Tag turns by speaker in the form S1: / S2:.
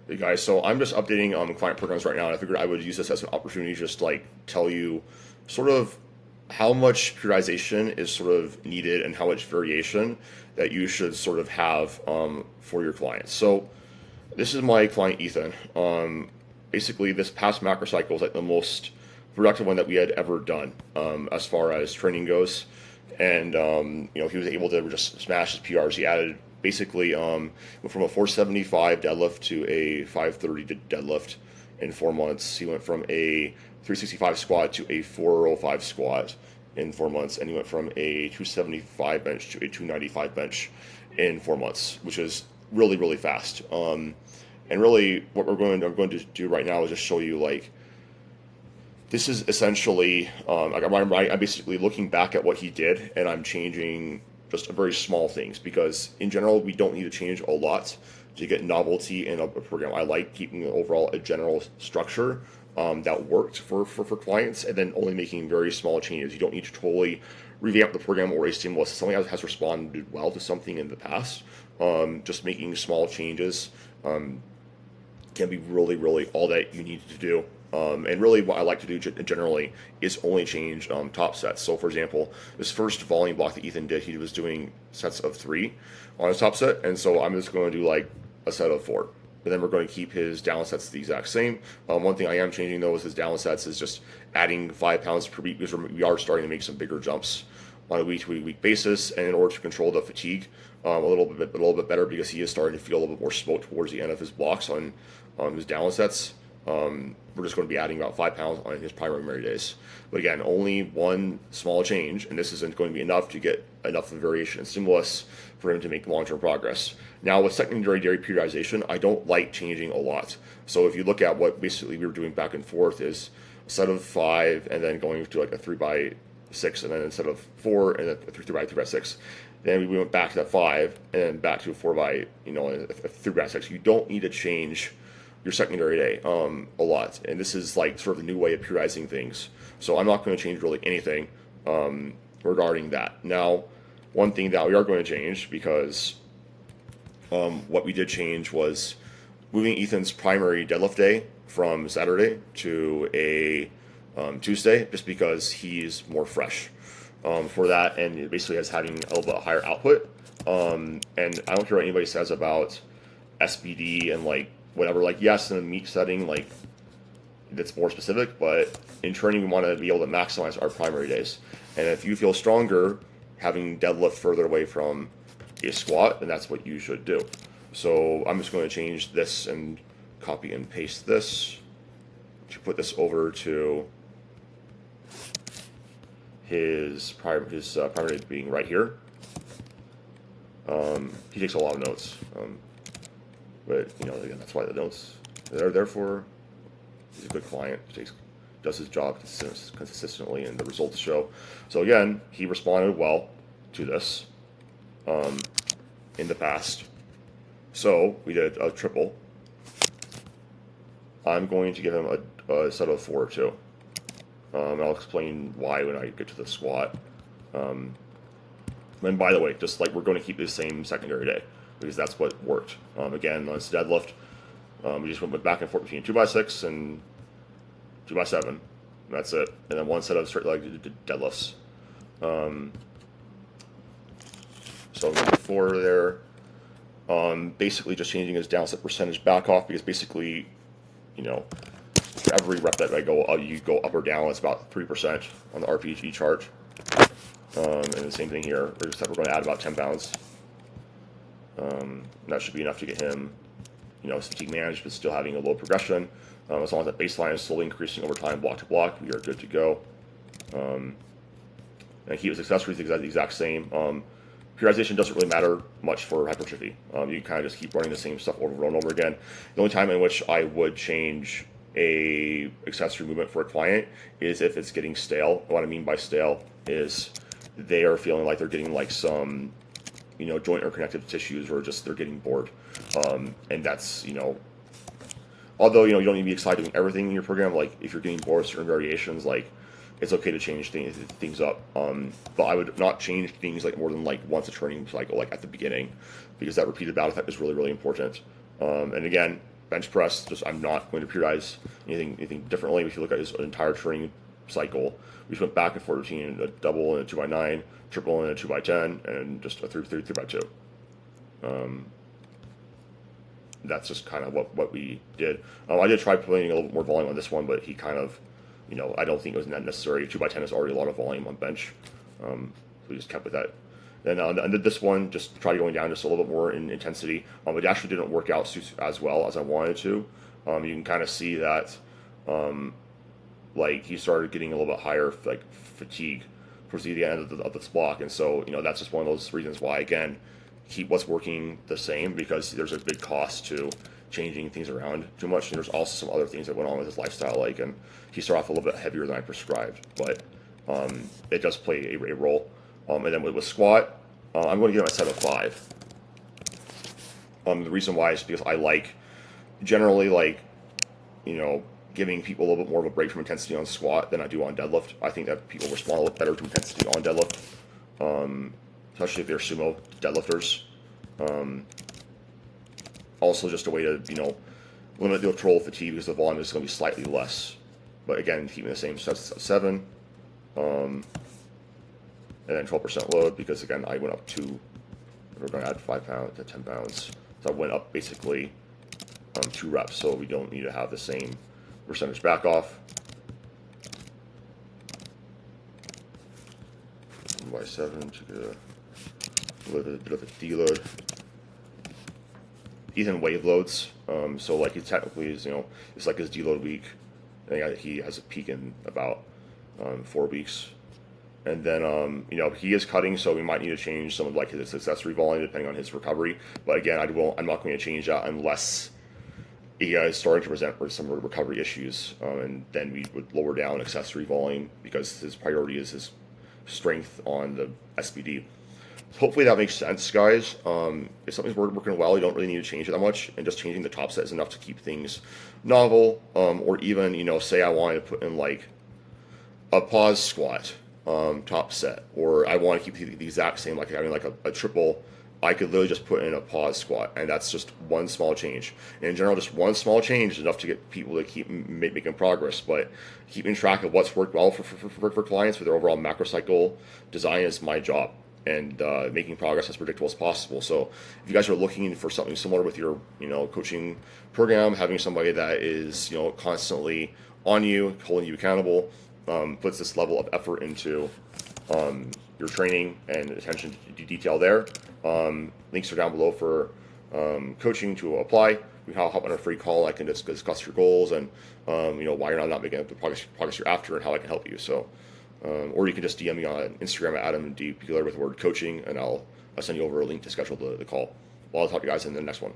S1: Hey guys, so I'm just updating client programs right now, and I figured I would use this as an opportunity to just like tell you sort of how much periodization is sort of needed and how much variation that you should sort of have for your clients. So this is my client Ethan. Basically, this past macro cycle is like the most productive one that we had ever done as far as training goes, and he was able to just smash his PRs. He added basically went from a 475 deadlift to a 530 deadlift in 4 months. He went from a 365 squat to a 405 squat in 4 months, and he went from a 275 bench to a 295 bench in 4 months, which is really really fast. And really, what I'm going to do right now is just show you like this is essentially I'm basically looking back at what he did, and I'm changing just very small things because in general we don't need to change a lot to get novelty in a program. I like keeping overall a general structure that worked for clients, and then only making very small changes. You don't need to totally revamp the program or a stimulus. Something that has responded well to something in the past. Just making small changes can be really, really all that you need to do. And really, what I like to do generally is only change top sets. So, for example, this first volume block that Ethan did, he was doing sets of 3 on his top set, and so I'm just going to do like a set of 4. And then we're going to keep his down sets the exact same. One thing I am changing though is his down sets is just adding 5 pounds per week because we are starting to make some bigger jumps on a week-to-week basis, and in order to control the fatigue a little bit better, because he is starting to feel a little bit more smoke towards the end of his blocks on his down sets. We're just going to be adding about 5 pounds on his primary days. But again, only one small change, and this isn't going to be enough to get enough of variation and stimulus for him to make long-term progress. Now, with secondary dairy periodization, I don't like changing a lot. So if you look at what basically we were doing back and forth is a set of 5 and then going to like a 3x6, and then instead of 4 and then a 3x6. Then we went back to that 5 and then back to a 4x, a 3x6. You don't need to change your secondary day a lot, and this is like sort of the new way of periodizing things. So I'm not going to change really anything regarding that. Now, one thing that we are going to change, because what we did change was moving Ethan's primary deadlift day from Saturday to a Tuesday, just because he's more fresh for that, and it basically is having a little bit higher output. And I don't care what anybody says about SBD and like whatever. Like, yes, in the meet setting, like that's more specific, but in training we want to be able to maximize our primary days. And if you feel stronger having deadlift further away from a squat, then that's what you should do. So I'm just going to change this and copy and paste this to put this over to his primary being right here. He takes a lot of notes, but again, that's why the notes they're there for. He's a good client. Does his job consistently, and the results show. So again, he responded well to this in the past. So we did a triple. I'm going to give him a set of 4 or 2. I'll explain why when I get to the squat. And by the way, just like we're going to keep the same secondary day because that's what worked. Again, on this deadlift, we just went back and forth between 2x6 and 2x7. That's it. And then one set of straight leg deadlifts. So 4 there. Basically just changing his down set percentage back off, because basically, for every rep that I go, you go up or down, it's about 3% on the RPG chart. And the same thing here. We're going to add about 10 pounds. That should be enough to get him, fatigue managed, but still having a low progression. As long as that baseline is slowly increasing over time, block to block, we are good to go. And keep his accessories the exact same. Periodization doesn't really matter much for hypertrophy. You kind of just keep running the same stuff over and over again. The only time in which I would change a accessory movement for a client is if it's getting stale. What I mean by stale is they are feeling like they're getting like some, joint or connective tissues, or just they're getting bored. And that's, although, you don't need to be excited doing everything in your program. Like if you're getting bored with certain variations, like it's okay to change things up. But I would not change things like more than like once a training cycle, like at the beginning, because that repeated bout effect is really, really important. And again, bench press, just I'm not going to periodize anything differently. If you look at his entire training cycle, we just went back and forth between a double and a 2x9, triple and a 2x10, and just a 3x2. That's just kind of what we did. I did try putting a little bit more volume on this one, but he kind of, I don't think it was necessary. 2x10 is already a lot of volume on bench. So we just kept with that. Then I did this one, just try going down just a little bit more in intensity. It actually didn't work out as well as I wanted to. You can kind of see that, like he started getting a little bit higher, like fatigue towards the end of this block, and so that's just one of those reasons why again keep what's working the same, because there's a big cost to changing things around too much, and there's also some other things that went on with his lifestyle, like, and he started off a little bit heavier than I prescribed, but it does play a role. And then with squat, I'm going to give him a 7 of 5. The reason why is because I like generally giving people a little bit more of a break from intensity on squat than I do on deadlift. I think that people respond a little better to intensity on deadlift, especially if they're sumo deadlifters. Also, just a way to limit the control fatigue, because the volume is going to be slightly less. But again, keeping the same sets of 7, and then 12% load, because again I went up to, we're going to add 5 pounds to 10 pounds, so I went up basically 2 reps, so we don't need to have the same percentage back off. 1x7 to get a bit of a deload. Ethan wave loads, so like he technically is, it's like his deload week. I think he has a peak in about 4 weeks, and then he is cutting, so we might need to change some of like his accessory volume depending on his recovery. But again, I'm not going to change that unless he is starting to present with some recovery issues, and then we would lower down accessory volume, because his priority is his strength on the SBD. Hopefully that makes sense, guys. If something's working well, you don't really need to change it that much, and just changing the top set is enough to keep things novel. Or even, say I wanted to put in like a pause squat top set, or I want to keep the exact same, like having like a triple. I could literally just put in a pause squat, and that's just one small change. And in general, just one small change is enough to get people to keep making progress. But keeping track of what's worked well for clients for their overall macro cycle design is my job, and making progress as predictable as possible. So if you guys are looking for something similar with your coaching program, having somebody that is constantly on you, holding you accountable, puts this level of effort into your training and attention to detail there. Links are down below for coaching to apply. We can hop on a free call. I can discuss your goals and why you're not making the progress you're after, and how I can help you. So, or you can just DM me on Instagram at AdamDPeeler with the word coaching, and I'll send you over a link to schedule the call. Well, I'll talk to you guys in the next one.